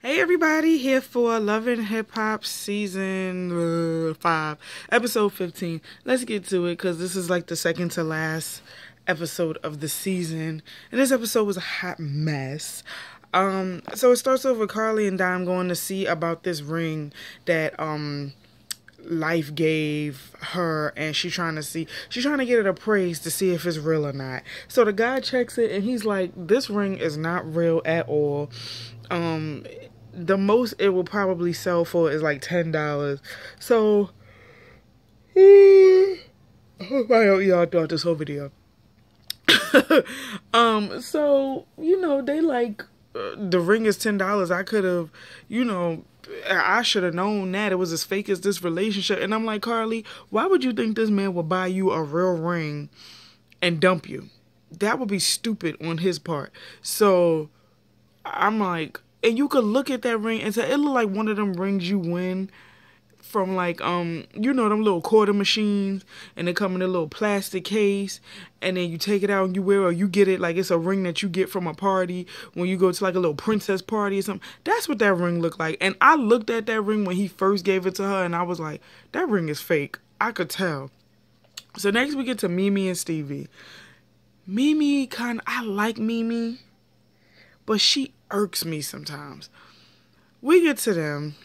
Hey everybody, here for Love and Hip Hop Season 5, Episode 15. Let's get to it because this is like the second to last episode of the season. And this episode was a hot mess. So it starts off with Carly and Dime going to see about this ring that Life gave her, and she's trying to get it appraised to see if it's real or not. So the guy checks it and he's like, this ring is not real at all. The most it will probably sell for is like $10. So I hope y'all thought this whole video. So they like the ring is $10. I could have, I should have known that it was as fake as this relationship. And I'm like, Carly, why would you think this man would buy you a real ring and dump you? That would be stupid on his part. So I'm like, and you could look at that ring and say, it look like one of them rings you win from like, them little quarter machines, and they come in a little plastic case, and then you take it out and you wear it, or you get it like it's a ring that you get from a party when you go to like a little princess party or something. That's what that ring looked like. And I looked at that ring when he first gave it to her, and I was like, that ring is fake. I could tell. So next we get to Mimi and Stevie. I like Mimi, but she irks me sometimes. We get to them,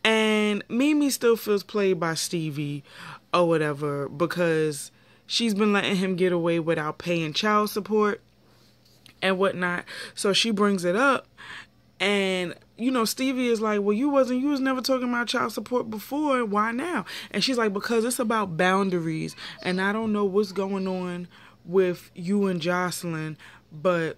and Mimi still feels played by Stevie or whatever because she's been letting him get away without paying child support and whatnot. So she brings it up, and Stevie is like, well, you was never talking about child support before. Why now? And she's like, because it's about boundaries, and I don't know what's going on with you and Jocelyn, but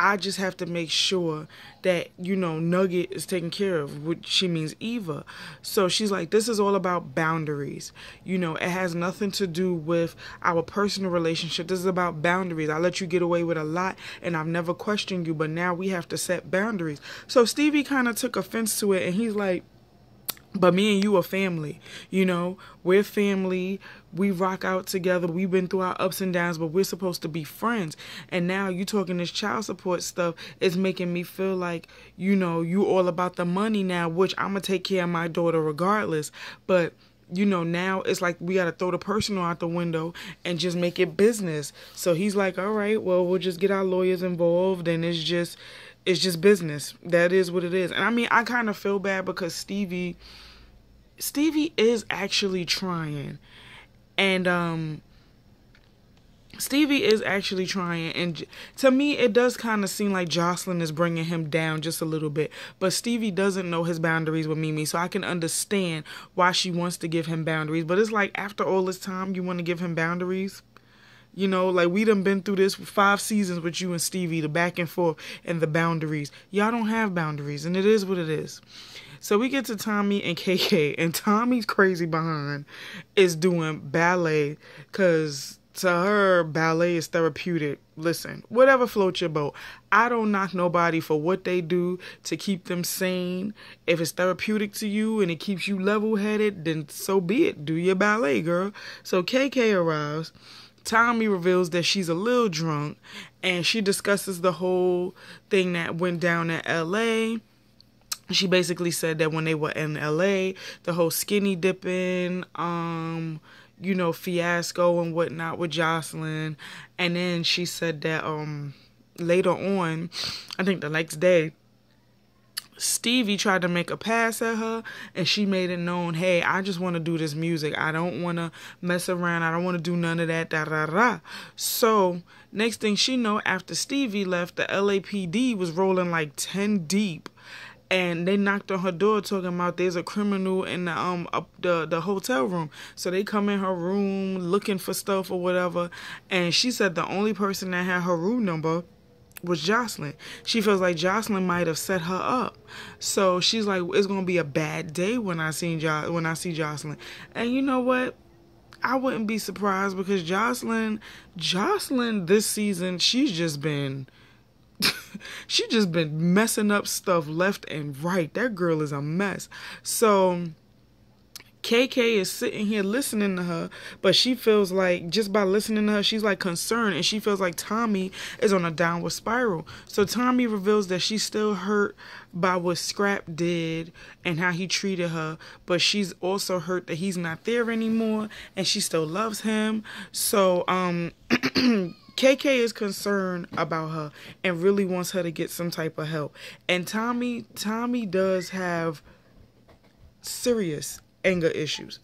I just have to make sure that, Nugget is taken care of, which she means Eva. So she's like, this is all about boundaries. It has nothing to do with our personal relationship. This is about boundaries. I let you get away with a lot, and I've never questioned you, but now we have to set boundaries. So Stevie kind of took offense to it, and he's like, but me and you are family, we're family. We rock out together. We've been through our ups and downs, but we're supposed to be friends. And now you talking this child support stuff is making me feel like, you all about the money now, which I'm going to take care of my daughter regardless. But, now it's like we got to throw the personal out the window and just make it business. So he's like, all right, well, we'll just get our lawyers involved, and it's just business. That is what it is. And I mean, I kind of feel bad because Stevie is actually trying. And Stevie is actually trying. And to me, it does kind of seem like Jocelyn is bringing him down just a little bit. But Stevie doesn't know his boundaries with Mimi. So I can understand why she wants to give him boundaries. But it's like, after all this time, you want to give him boundaries? Like we done been through this 5 seasons with you and Stevie, the back and forth and the boundaries. Y'all don't have boundaries, and it is what it is. So we get to Tommy and KK, and Tommy's crazy behind is doing ballet because to her, ballet is therapeutic. Listen, whatever floats your boat. I don't knock nobody for what they do to keep them sane. If it's therapeutic to you and it keeps you level-headed, then so be it. Do your ballet, girl. So KK arrives. Tommy reveals that she's a little drunk, and she discusses the whole thing that went down in L.A. She basically said that when they were in L.A., the whole skinny dipping, fiasco and whatnot with Jocelyn. And then she said that later on, I think the next day, Stevie tried to make a pass at her, and she made it known, hey, I just want to do this music. I don't want to mess around. I don't want to do none of that. Da, da, da. So next thing she know, after Stevie left, the LAPD was rolling like 10 deep. And they knocked on her door talking about there's a criminal in the hotel room. So they come in her room looking for stuff or whatever. And she said the only person that had her room number was Jocelyn. She feels like Jocelyn might have set her up. So she's like, it's gonna be a bad day when I see Jocelyn. And you know what? I wouldn't be surprised because Jocelyn this season, she's just been messing up stuff left and right. That girl is a mess. So KK is sitting here listening to her, but she feels like just by listening to her, she's like concerned, and she feels like Tommy is on a downward spiral. So Tommy reveals that she's still hurt by what Scrap did and how he treated her, but she's also hurt that he's not there anymore, and she still loves him. So KK is concerned about her and really wants her to get some type of help. And Tommy does have serious anger issues.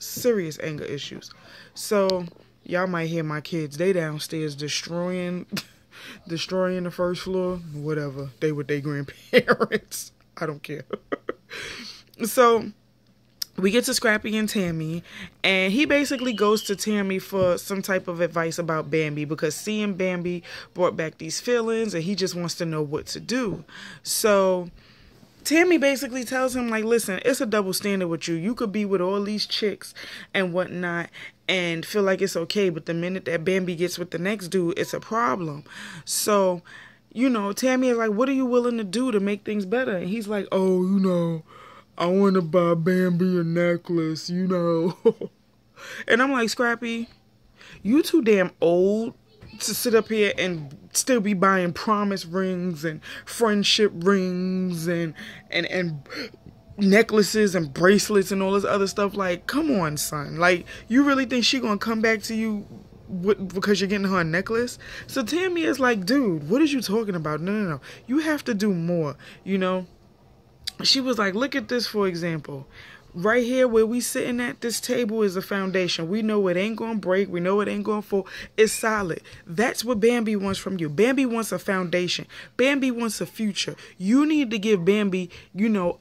So y'all might hear my kids. They downstairs destroying the first floor. Whatever. They with their grandparents. I don't care. So we get to Scrappy and Tammy, and he basically goes to Tammy for some type of advice about Bambi, because seeing Bambi brought back these feelings, and he just wants to know what to do. So Tammy basically tells him, like, listen, it's a double standard with you. You could be with all these chicks and whatnot and feel like it's okay, but the minute that Bambi gets with the next dude, it's a problem. So, Tammy is like, what are you willing to do to make things better? And he's like, oh, I want to buy Bambi a necklace, And I'm like, Scrappy, you too damn old to sit up here and still be buying promise rings and friendship rings and necklaces and bracelets and all this other stuff. Like, come on, son. Like, you really think she gonna come back to you because you're getting her a necklace? So Tammy is like, dude, what is you talking about? No. You have to do more, She was like, look at this, for example. Right here where we sitting at this table is a foundation. We know it ain't going to break. We know it ain't going to fall. It's solid. That's what Bambi wants from you. Bambi wants a foundation. Bambi wants a future. You need to give Bambi,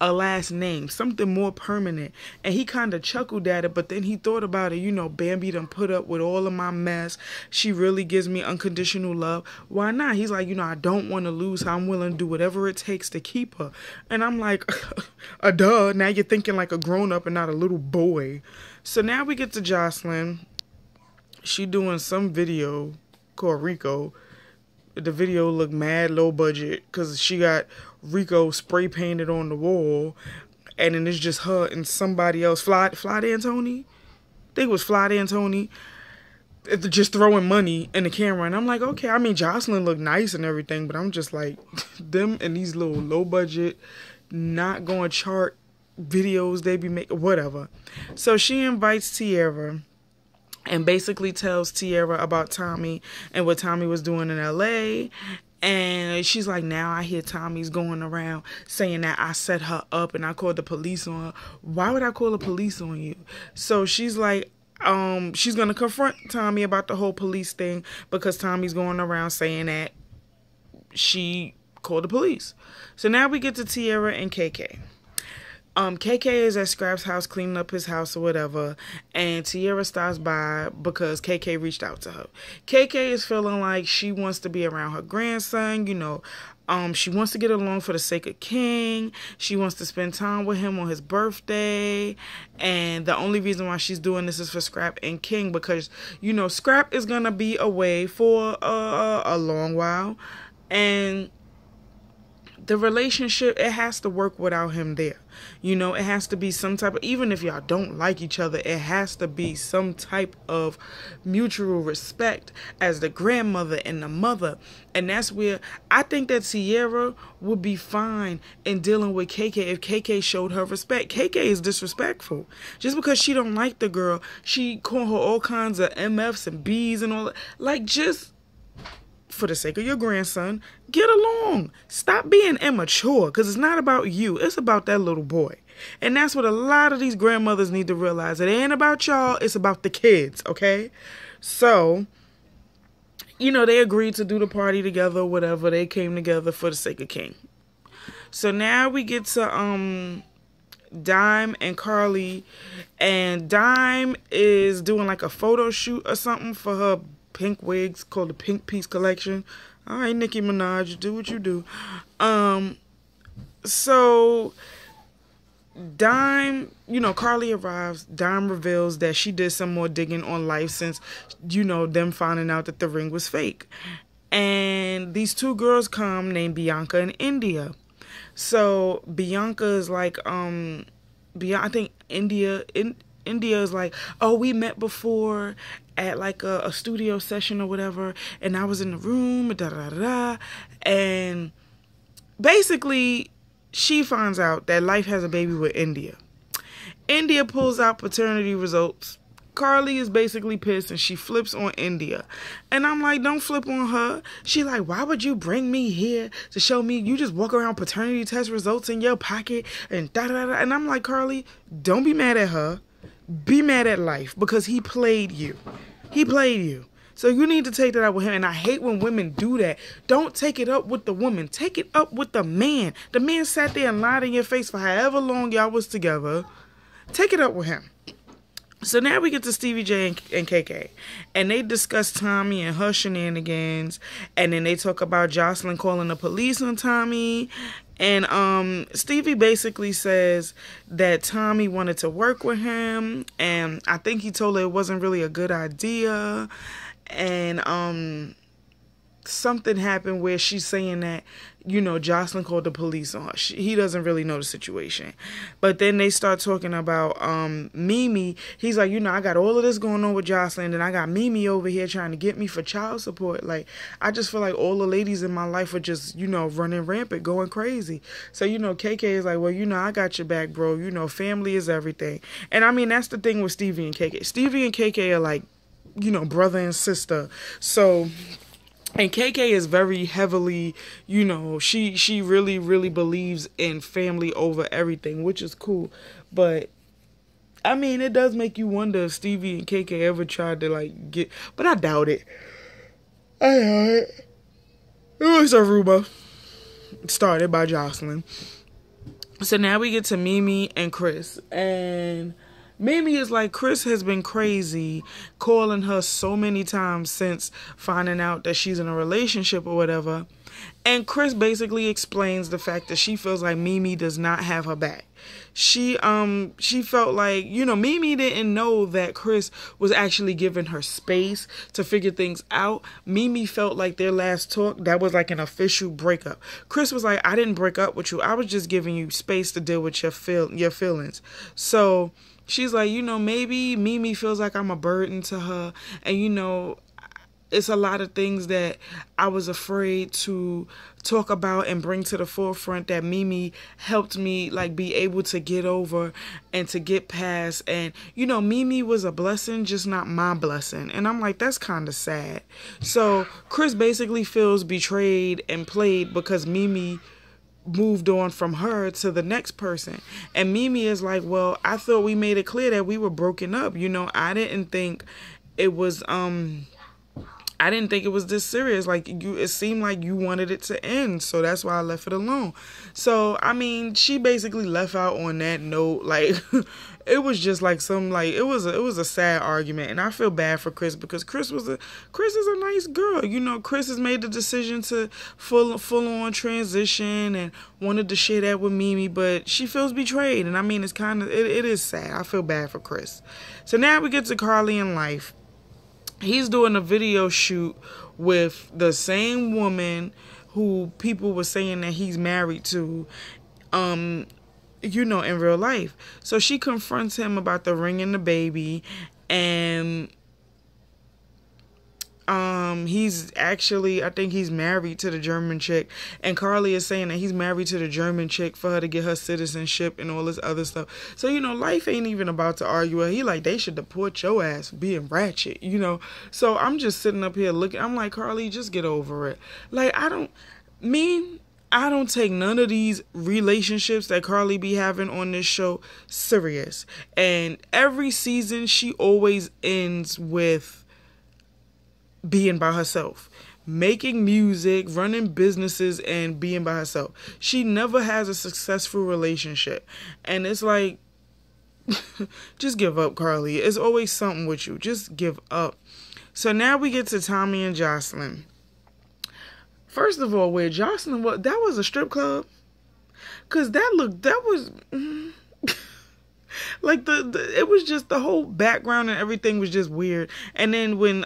a last name, something more permanent. And he kind of chuckled at it, but then he thought about it. Bambi done put up with all of my mess. She really gives me unconditional love. Why not? He's like, I don't want to lose her. I'm willing to do whatever it takes to keep her. And I'm like, duh. Now you're thinking like a grown up and not a little boy. So now we get to Jocelyn. She doing some video called Rico. The video looked mad low budget because she got Rico spray painted on the wall, and then it's just her and somebody else. Fly D'Antoni? I think it was Fly D'Antoni. Just throwing money in the camera. And I'm like, okay, I mean, Jocelyn looked nice and everything, but I'm just like, them and these little low budget, not going to chart videos they be making, whatever. So she invites Tierra and basically tells Tierra about Tommy and what Tommy was doing in LA. And she's like, now I hear Tommy's going around saying that I set her up and I called the police on her. Why would I call the police on you? So she's like, she's going to confront Tommy about the whole police thing because Tommy's going around saying that she called the police. So now we get to Tierra and KK. KK is at Scrap's house cleaning up his house or whatever, and Tierra stops by because KK reached out to her. KK is feeling like she wants to be around her grandson, she wants to get along for the sake of King. She wants to spend time with him on his birthday, and the only reason why she's doing this is for Scrap and King because, Scrap is gonna be away for a long while, and the relationship, it has to work without him there. It has to be some type of, even if y'all don't like each other, it has to be some type of mutual respect as the grandmother and the mother. And that's where I think that Tierra would be fine in dealing with KK if KK showed her respect. KK is disrespectful. Just because she don't like the girl, she call her all kinds of MFs and Bs and all that. Like, just for the sake of your grandson, get along. Stop being immature, because it's not about you. It's about that little boy. And that's what a lot of these grandmothers need to realize. It ain't about y'all. It's about the kids, okay? So, they agreed to do the party together, whatever. They came together for the sake of King. So now we get to Dime and Carly. And Dime is doing like a photo shoot or something for her pink wigs called the Pink Piece Collection. All right, Nicki Minaj, do what you do. So Dime, Carly arrives. Dime reveals that she did some more digging on life since, them finding out that the ring was fake. And these two girls come named Bianca and India. So Bianca is like, I think India, India is like, oh, we met before at like a studio session or whatever, and I was in the room, da da da da, and basically she finds out that Life has a baby with India. India pulls out paternity results. Carly is basically pissed and she flips on India. And I'm like, don't flip on her. She like, why would you bring me here to show me you just walk around paternity test results in your pocket and da da da. And I'm like, Carly, don't be mad at her. Be mad at Life because he played you. He played you. So you need to take that up with him. And I hate when women do that. Don't take it up with the woman. Take it up with the man. The man sat there and lied in your face for however long y'all was together. Take it up with him. So now we get to Stevie J and KK. And they discuss Tommy and her shenanigans. And then they talk about Jocelyn calling the police on Tommy. And Stevie basically says that Tommy wanted to work with him. And I think he told her it wasn't really a good idea. And something happened where she's saying that, you know, Jocelyn called the police on her. He doesn't really know the situation. But then they start talking about Mimi. He's like, you know, I got all of this going on with Jocelyn, and I got Mimi over here trying to get me for child support. Like, I just feel like all the ladies in my life are just, you know, running rampant, going crazy. So, you know, KK is like, well, you know, I got your back, bro. You know, family is everything. And I mean, that's the thing with Stevie and KK. Stevie and KK are like, you know, brother and sister. So... And KK is very heavily, you know, she really, really believes in family over everything, which is cool. But, I mean, it does make you wonder if Stevie and KK ever tried to, like, get... But I doubt it. I doubt it. It was a rumor started by Jocelyn. So now we get to Mimi and Chris. And... Mimi is like, Chris has been crazy, calling her so many times since finding out that she's in a relationship or whatever. And Chris basically explains the fact that she feels like Mimi does not have her back. She felt like, you know, Mimi didn't know that Chris was actually giving her space to figure things out. Mimi felt like their last talk, that was like an official breakup. Chris was like, I didn't break up with you. I was just giving you space to deal with your feelings. So... She's like, you know, maybe Mimi feels like I'm a burden to her. And, you know, it's a lot of things that I was afraid to talk about and bring to the forefront that Mimi helped me, like, be able to get over and to get past. And, you know, Mimi was a blessing, just not my blessing. And I'm like, that's kind of sad. So Chris basically feels betrayed and played because Mimi moved on from her to the next person. And Mimi is like, well, I thought we made it clear that we were broken up. You know, I didn't think it was this serious. Like, it seemed like you wanted it to end, so that's why I left it alone. So, I mean, she basically left out on that note. Like, it was just like it was a sad argument, and I feel bad for Chris because Chris is a nice girl. You know, Chris has made the decision to full on transition and wanted to share that with Mimi, but she feels betrayed, and I mean, it is sad. I feel bad for Chris. So now we get to Carly and Life. He's doing a video shoot with the same woman who people were saying that he's married to, you know, in real life. So she confronts him about the ring and the baby, and he's actually, I think he's married to the German chick, and Carly is saying that he's married to the German chick for her to get her citizenship and all this other stuff. So, you know, Life ain't even about to argue with her. He like, they should deport your ass for being ratchet, you know. So I'm just sitting up here looking, I'm like, Carly, just get over it. Like, I don't take none of these relationships that Carly be having on this show serious. And every season she always ends with being by herself, making music, running businesses, and being by herself. She never has a successful relationship. And it's like, just give up, Carly. It's always something with you. Just give up. So now we get to Tommy and Jocelyn. First of all, where Jocelyn was, that was a strip club? Because that was... like, it was just, the whole background and everything was just weird. And then when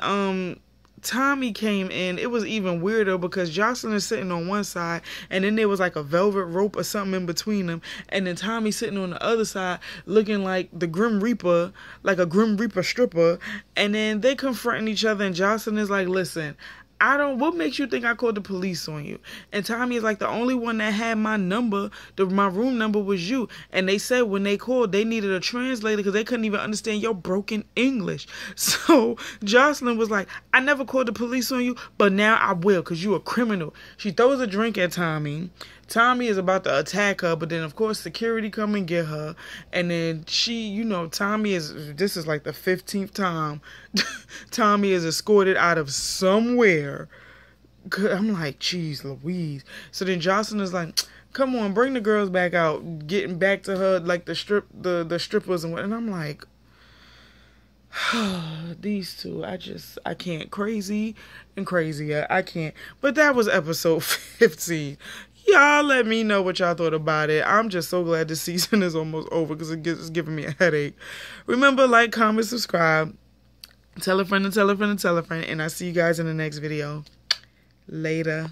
Tommy came in, it was even weirder because Jocelyn is sitting on one side and then there was like a velvet rope or something in between them, and then Tommy sitting on the other side looking like the Grim Reaper, like a Grim Reaper stripper, and then they confronting each other and Jocelyn is like, listen, what makes you think I called the police on you? And Tommy is like, the only one that had my number, my room number was you. And they said when they called, they needed a translator because they couldn't even understand your broken English. So Jocelyn was like, I never called the police on you, but now I will because you a criminal. She throws a drink at Tommy. Tommy is about to attack her, but then of course security come and get her, and then Tommy this is like the 15th time Tommy is escorted out of somewhere. I'm like, geez Louise. So then Jocelyn is like, come on, bring the girls back out, getting back to her like the strippers and what, and I'm like, these two, I can't. Crazy and crazier, I can't. But that was episode 15. Y'all let me know what y'all thought about it. I'm just so glad the season is almost over because it's giving me a headache. Remember, like, comment, subscribe. Tell a friend and tell a friend and tell a friend. And I'll see you guys in the next video. Later.